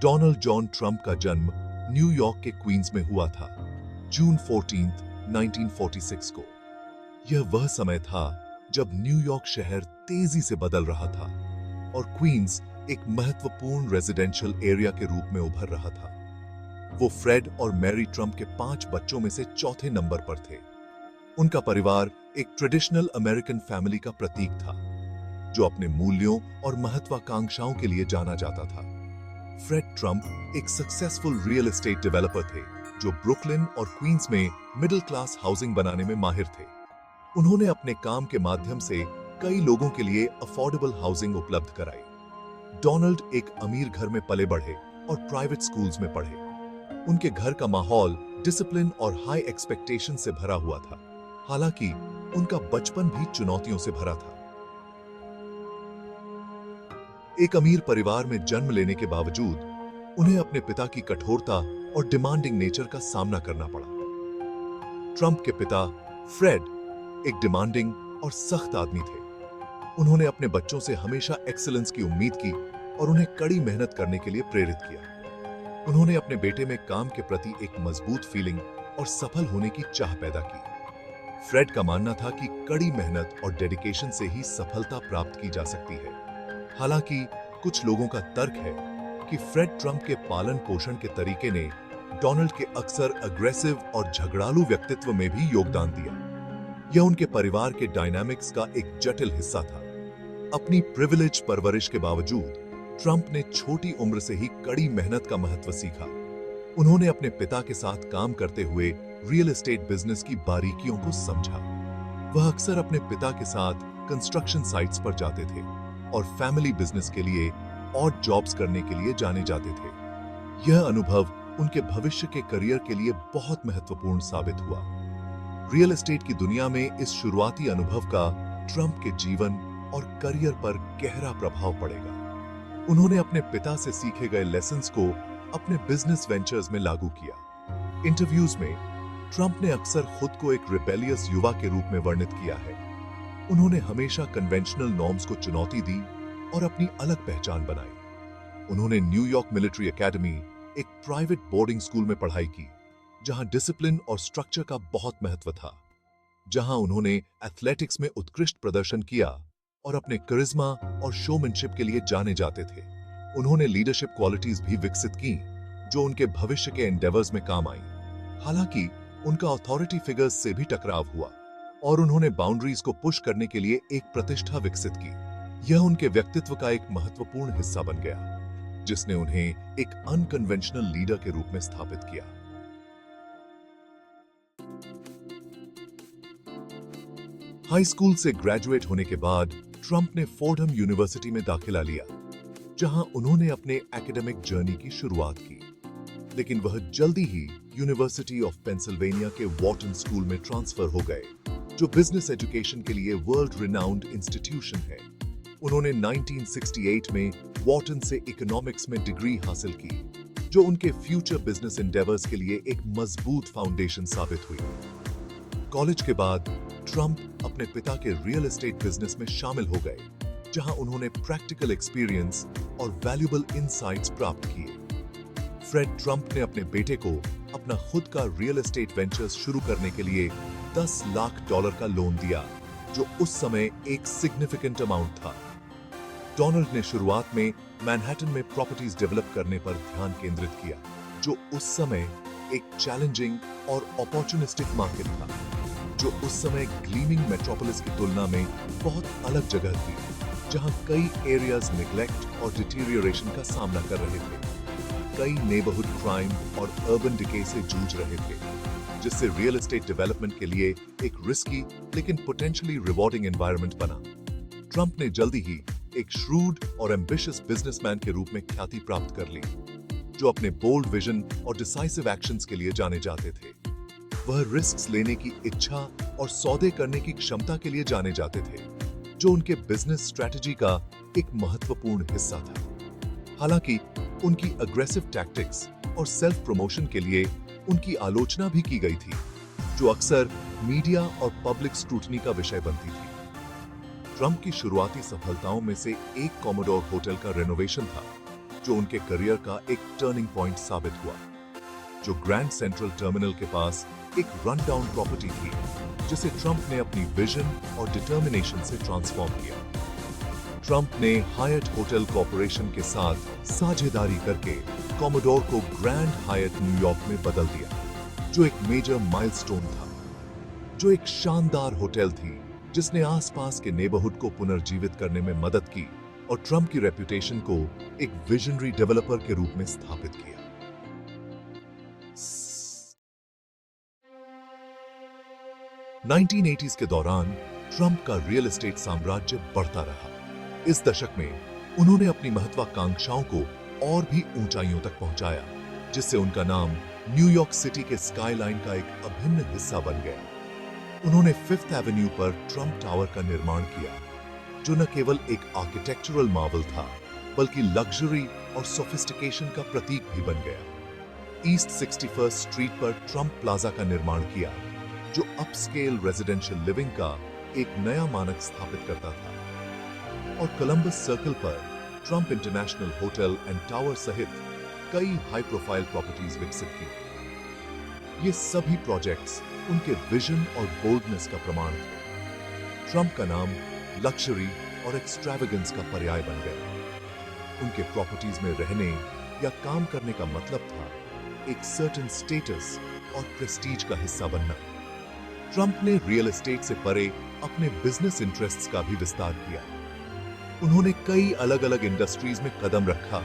Donald John Trump का जन्म New York के क्वींस में हुआ था, जून 14, 1946 को। यह वह समय था जब न्यूयॉर्क शहर तेजी से बदल रहा था और क्वींस एक महत्वपूर्ण रेजिडेंशियल एरिया के रूप में उभर रहा था। वो फ्रेड और मैरी ट्रंप के 5 बच्चों में से चौथे नंबर पर थे। उनका परिवार एक ट्रेडिशनल अमेरिकन फैमिली का प्रतीक था, जो अपने मूल्यों और महत्वाकांक्षाओं के लिए जाना जाता था। फ्रेड ट्रंप एक सक्सेसफुल रियल एस्टेट डेवलपर थे, जो ब्रुकलिन और क्वींस में मिडिल क्लास हाउसिंग बनाने में माहिर थे। उन्होंने अपने काम के माध्यम से कई लोगों के लिए अफोर्डेबल हाउसिंग उपलब्ध कराई। डोनाल्ड एक अमीर घर में पले बढ़े और प्राइवेट स्कूल्स में पढ़े। उनके घर का माहौल डिसिप्लिन और हाई एक्सपेक्टेशन से भरा हुआ था, हालांकि उनका बचपन भी चुनौतियों से भरा था। एक अमीर परिवार में जन्म लेने के बावजूद उन्हें अपने पिता की कठोरता और डिमांडिंग नेचर का सामना करना पड़ा। ट्रंप के पिता फ्रेड एक डिमांडिंग और सख्त आदमी थे। उन्होंने अपने बच्चों से हमेशा एक्सीलेंस की उम्मीद की और उन्हें कड़ी मेहनत करने के लिए प्रेरित किया। उन्होंने अपने बेटे में काम के प्रति एक मजबूत फीलिंग और सफल होने की चाह पैदा की। फ्रेड का मानना था कि कड़ी मेहनत और डेडिकेशन से ही सफलता प्राप्त की जा सकती है। हालांकि कुछ लोगों का तर्क है कि फ्रेड ट्रंप के पालन पोषण के तरीके ने डोनाल्ड के अक्सर अग्रेसिव और झगड़ालू व्यक्तित्व में भी योगदान दिया। यह उनके परिवार के डायनामिक्स का एक जटिल हिस्सा था। अपनी प्रिविलेज परवरिश के बावजूद ट्रंप ने छोटी उम्र से ही कड़ी मेहनत का महत्व सीखा। उन्होंने अपने पिता के साथ काम करते हुए रियल एस्टेट बिजनेस की बारीकियों को समझा। वह अक्सर अपने पिता के साथ कंस्ट्रक्शन साइट्स पर जाते थे और फैमिली बिजनेस के लिए ऑड जॉब्स करने के लिए जाने जाते थे। यह अनुभव उनके भविष्य के करियर के लिए बहुत महत्वपूर्ण साबित हुआ। रियल एस्टेट की दुनिया में इस शुरुआती अनुभव का ट्रंप के जीवन और करियर पर गहरा प्रभाव पड़ेगा। उन्होंने अपने पिता से सीखे गए लेसन्स को अपने बिजनेस वेंचर्स में लागू किया। इंटरव्यूज में ट्रंप ने अक्सर खुद को एक रिबेलियस युवा के रूप में वर्णित किया है। उन्होंने हमेशा कन्वेंशनल नॉर्म्स को चुनौती दी और अपनी अलग पहचान बनाई। उन्होंने न्यूयॉर्क मिलिट्री एकेडमी, एक प्राइवेट बोर्डिंग स्कूल में पढ़ाई की, जहां डिसिप्लिन और स्ट्रक्चर का बहुत महत्व था, जहां उन्होंने एथलेटिक्स में उत्कृष्ट प्रदर्शन किया और अपने करिश्मा और शोमैनशिप के लिए जाने जाते थे। उन्होंने लीडरशिप क्वालिटीज भी विकसित की, जो उनके भविष्य के एंडेवर्स में काम आई। हालांकि उनका अथॉरिटी फिगर्स से भी टकराव हुआ और उन्होंने बाउंड्रीज को पुश करने के लिए एक प्रतिष्ठा विकसित की। यह उनके व्यक्तित्व का एक महत्वपूर्ण हिस्सा बन गया, जिसने उन्हें एक अनकन्वेंशनल लीडर के रूप में स्थापित किया। हाई स्कूल से ग्रेजुएट होने के बाद ट्रंप ने फोर्डहम यूनिवर्सिटी में दाखिला लिया, जहां उन्होंने अपने एकेडमिक जर्नी की शुरुआत की। लेकिन वह जल्दी ही यूनिवर्सिटी ऑफ पेंसिल्वेनिया के वॉर्टन स्कूल में ट्रांसफर हो गए, जो बिजनेस एजुकेशन के लिए वर्ल्ड रिनाउंड इंस्टीट्यूशन है। उन्होंने 1968 में वॉर्टन से इकोनॉमिक्स में डिग्री हासिल की, जो उनके फ्यूचर बिजनेस एंडेवर्स के लिए एक मजबूत फाउंडेशन साबित हुई। कॉलेज के बाद ट्रंप अपने पिता के रियल एस्टेट बिजनेस में शामिल हो गए, जहां उन्होंने प्रैक्टिकल एक्सपीरियंस और वैल्यूएबल इनसाइट्स प्राप्त किए। फ्रेड ट्रंप ने अपने बेटे को अपना खुद का रियल एस्टेट वेंचर्स शुरू करने के लिए $10 लाख का लोन दिया, जो उस समय एक सिग्निफिकेंट अमाउंट था। डोनाल्ड ने शुरुआत में मैनहट्टन में प्रॉपर्टीज डेवलप करने पर ध्यान केंद्रित किया, जो उस समय एक चैलेंजिंग और अपॉर्चुनिस्टिक मार्केट था, जो उस समय ग्लीमिंग मेट्रोपोलिस की तुलना में बहुत अलग जगह थी, जहां कई एरियाज नेग्लेक्ट और डिटीरियोरेशन का सामना कर रहे थे। कई नेबरहुड क्राइम और अर्बन डिके से जूझ रहे थे, जिससे रियल एस्टेट डेवलपमेंट के लिए एक रिस्की लेकिन पोटेंशियली रिवॉर्डिंग एनवायरनमेंट बना। ट्रंप ने जल्दी ही एक श्रूड और एम्बिशियस बिजनेसमैन के रूप में ख्याति प्राप्त कर ली, जो अपने बोल्ड विजन और डिसाइसिव एक्शंस के लिए जाने जाते थे। वह रिस्क्स लेने की इच्छा और सौदे करने की क्षमता के लिए जाने जाते थे, जो उनके बिजनेस स्ट्रेटजी का एक महत्वपूर्ण हिस्सा था। हालांकि उनकी अग्रेसिव टैक्टिक्स और सेल्फ प्रमोशन के लिए उनकी आलोचना भी की गई थी, जो अक्सर मीडिया और पब्लिक स्क्रूटनी का विषय बनती थी। ट्रंप की शुरुआती सफलताओं में से एक कॉमोडोर होटल का रेनोवेशन था, जो उनके करियर का एक टर्निंग पॉइंट साबित हुआ। जो ग्रैंड सेंट्रल टर्मिनल के पास एक रन डाउन प्रॉपर्टी थी, जिसे ट्रंप ने अपनी विजन और डिटर्मिनेशन से ट्रांसफॉर्म किया। ट्रंप ने हायट होटल कॉरपोरेशन के साथ साझेदारी करके कॉमोडोर को ग्रैंड हायट न्यूयॉर्क में बदल दिया, जो एक मेजर माइलस्टोन था। जो एक शानदार होटल थी जिसने आसपास के नेबरहुड को पुनर्जीवित करने में मदद की और ट्रंप की रेपुटेशन को एक विजनरी डेवलपर के रूप में स्थापित किया। 1980s के दौरान ट्रंप का रियल एस्टेट साम्राज्य बढ़ता रहा। इस दशक में उन्होंने अपनी महत्वाकांक्षाओं को और भी ऊंचाइयों तक पहुंचाया, जिससे उनका नाम न्यूयॉर्क सिटी के स्काईलाइन का एक अभिन्न हिस्सा बन गया। उन्होंने फिफ्थ एवेन्यू पर ट्रंप टावर का निर्माण किया, जो न केवल एक आर्किटेक्चरल मार्वल था, बल्कि लग्जरी और सोफिस्टिकेशन का प्रतीक भी बन गया। ईस्ट 61st स्ट्रीट पर ट्रंप प्लाजा का निर्माण किया, जो अपस्केल रेजिडेंशियल लिविंग का एक नया मानक स्थापित करता था, और कोलंबस सर्कल पर Trump international hotel and tower सहित कई हाई प्रोफाइल प्रॉपर्टीज विकसित की। ये सभी प्रोजेक्ट्स उनके विजन और बोल्डनेस का प्रमाण थे। ट्रंप का नाम लक्जरी और एक्सट्रावेगेंस का पर्याय बन गया। उनके प्रॉपर्टीज में रहने या काम करने का मतलब था एक सर्टेन स्टेटस और प्रेस्टीज का हिस्सा बनना। ट्रंप ने रियल एस्टेट से परे अपने बिजनेस इंटरेस्ट्स का भी विस्तार किया। उन्होंने कई अलग अलग इंडस्ट्रीज में कदम रखा,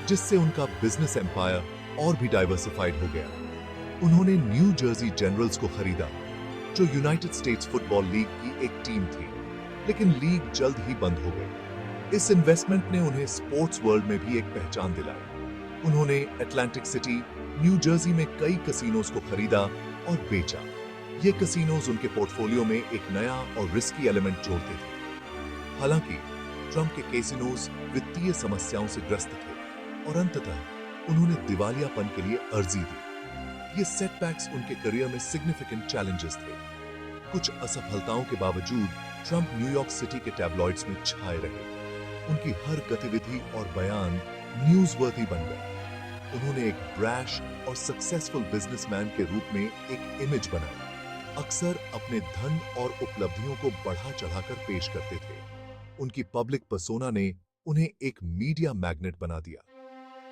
जिससे उनका बिजनेस एम्पायर और भी डाइवर्सिफाइड हो गया। उन्होंने न्यू जर्सी जनरल्स को खरीदा, जो यूनाइटेड स्टेट्स फुटबॉल लीग की एक टीम थी, लेकिन लीग जल्द ही बंद हो गई। इस इन्वेस्टमेंट ने उन्हें स्पोर्ट्स वर्ल्ड में भी एक पहचान दिलाई। उन्होंने अटलांटिक सिटी, न्यू जर्सी में कई कसिनोज को खरीदा और बेचा। ये कसिनोज उनके पोर्टफोलियो में एक नया और रिस्की एलिमेंट जोड़ते थे। हालांकि ट्रंप के कैसिनोज वित्तीय समस्याओं से ग्रस्त थे और अंततः उन्होंने दिवालियापन के लिए अर्जी दी। ये सेटबैक्स उनके करियर में सिग्निफिकेंट चैलेंजेस थे। कुछ असफलताओं के बावजूद ट्रंप न्यूयॉर्क सिटी के टैबलॉइड्स में छाए रहे। उनकी हर गतिविधि और बयान न्यूज़वर्थी बन गए। उन्होंने एक ब्रैश और सक्सेसफुल बिजनेसमैन के रूप में एक इमेज बनाई। अक्सर अपने धन और उपलब्धियों को बढ़ा चढ़ाकर पेश करते थे। उनकी पब्लिक पर्सोना ने उन्हें एक मीडिया मैग्नेट बना दिया।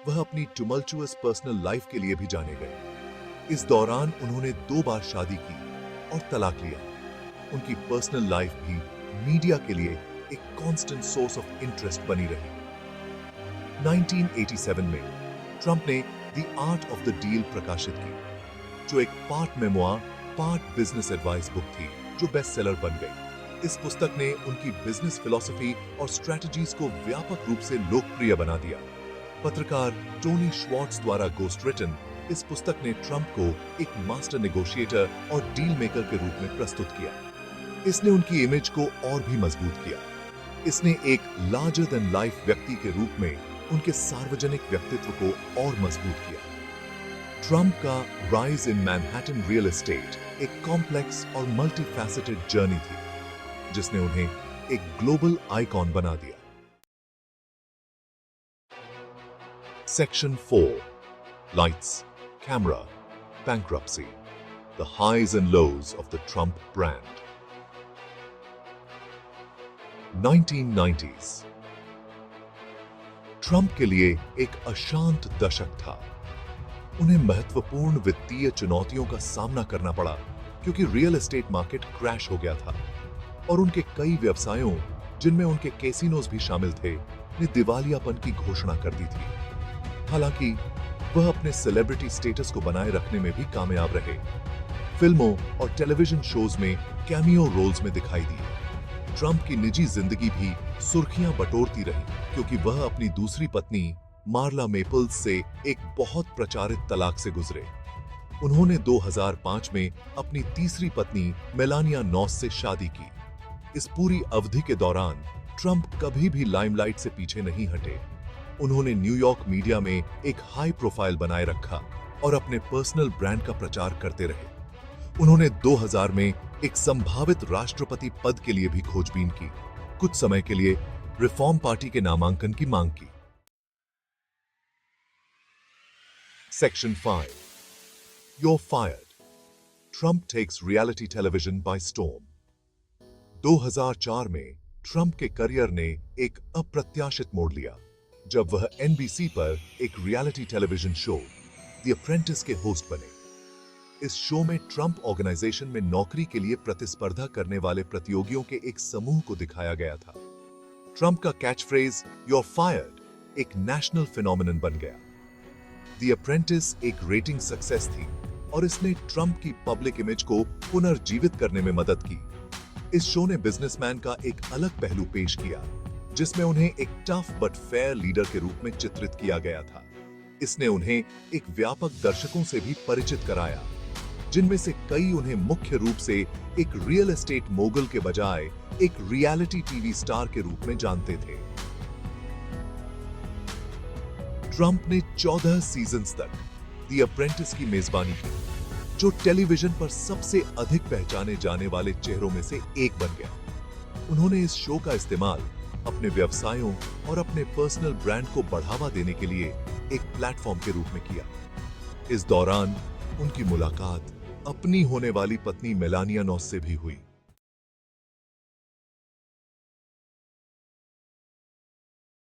वह अपनी टुमल्चुअस पर्सनल लाइफ के लिए भी जाने गए। इस दौरान उन्होंने 2 बार शादी की और तलाक लिया। उनकी पर्सनल लाइफ भी मीडिया के लिए एक कांस्टेंट सोर्स ऑफ इंटरेस्ट बनी रही। 1987 में ट्रंप ने the art of the deal प्रकाशित की, जो एक part memoir, part business advice book थी, जो बेस्ट सेलर बन गई। इस पुस्तक ने उनकी बिजनेस फिलॉसफी और स्ट्रेटजीज को व्यापक रूप से लोकप्रिय बना दिया। पत्रकार टोनी श्वार्ट्ज द्वारा गोस्ट रिटन इस पुस्तक ने ट्रंप को एक मास्टर नेगोशिएटर और डील मेकर के रूप में प्रस्तुत किया। इसने उनकी इमेज को और भी मजबूत किया। इसने एक लार्जर देन लाइफ व्यक्ति के रूप में उनके सार्वजनिक व्यक्तित्व को और मजबूत किया। ट्रंप का rise in Manhattan real estate एक कॉम्प्लेक्स और मल्टीफैसेटेड जर्नी थी, जिसने उन्हें एक ग्लोबल आइकॉन बना दिया। Section 4. Lights, Camera, Bankruptcy. The highs and lows of the Trump brand. 1990s. Trump के लिए एक अशांत दशक था। उन्हें महत्वपूर्ण वित्तीय चुनौतियों का सामना करना पड़ा, क्योंकि रियल एस्टेट मार्केट क्रैश हो गया था और उनके कई व्यवसायों, जिनमें उनके कैसिनोज भी शामिल थे, ने दिवालियापन की घोषणा कर दी थी। हालांकि वह अपने सेलिब्रिटी स्टेटस को बनाए रखने में भी कामयाब रहे। फिल्मों और टेलीविजन शोज में कैमियो रोल्स में दिखाई दिए। ट्रंप की निजी जिंदगी भी सुर्खियां बटोरती रही, क्योंकि वह अपनी दूसरी पत्नी मार्ला मेपल्स से एक बहुत प्रचारित तलाक से गुजरे। उन्होंने 2005 में अपनी तीसरी पत्नी मेलानिया नॉस से शादी की। इस पूरी अवधि के दौरान ट्रंप कभी भी लाइमलाइट से पीछे नहीं हटे। उन्होंने न्यूयॉर्क मीडिया में एक हाई प्रोफाइल बनाए रखा और अपने पर्सनल ब्रांड का प्रचार करते रहे। उन्होंने 2000 में एक संभावित राष्ट्रपति पद के लिए भी खोजबीन की। कुछ समय के लिए रिफॉर्म पार्टी के नामांकन की मांग की। Section 5. You're fired. Trump takes reality television by storm. 2004 में ट्रंप के करियर ने एक अप्रत्याशित मोड़ लिया जब वह एनबीसी पर एक reality television show the apprentice के होस्ट बने। इस शो में ट्रंप ऑर्गेनाइजेशन में नौकरी के लिए प्रतिस्पर्धा करने वाले प्रतियोगियों के एक समूह को दिखाया गया था। ट्रंप का कैच फ्रेज "You're fired" एक नेशनल फिनोमिनन बन गया। द अप्रेंटिस एक रेटिंग सक्सेस थी और इसने ट्रंप की पब्लिक इमेज को पुनर्जीवित करने में मदद की। इस शो ने बिजनेसमैन का एक अलग पहलू पेश किया जिसमें उन्हें एक टफ बट फेयर लीडर के रूप में चित्रित किया गया था। इसने उन्हें एक व्यापक दर्शकों से भी परिचित कराया जिनमें से कई उन्हें मुख्य रूप से एक रियल एस्टेट मोगल के बजाय एक रियलिटी टीवी स्टार के रूप में जानते थे। ट्रंप ने 14 सीजन्स तक द अप्रेंटिस की मेजबानी की, जो टेलीविजन पर सबसे अधिक पहचाने जाने वाले चेहरों में से एक बन गया। उन्होंने इस शो का इस्तेमाल अपने व्यवसायों और अपने पर्सनल ब्रांड को बढ़ावा देने के लिए एक प्लेटफॉर्म के रूप में किया। इस दौरान उनकी मुलाकात अपनी होने वाली पत्नी मेलानिया नॉस से भी हुई।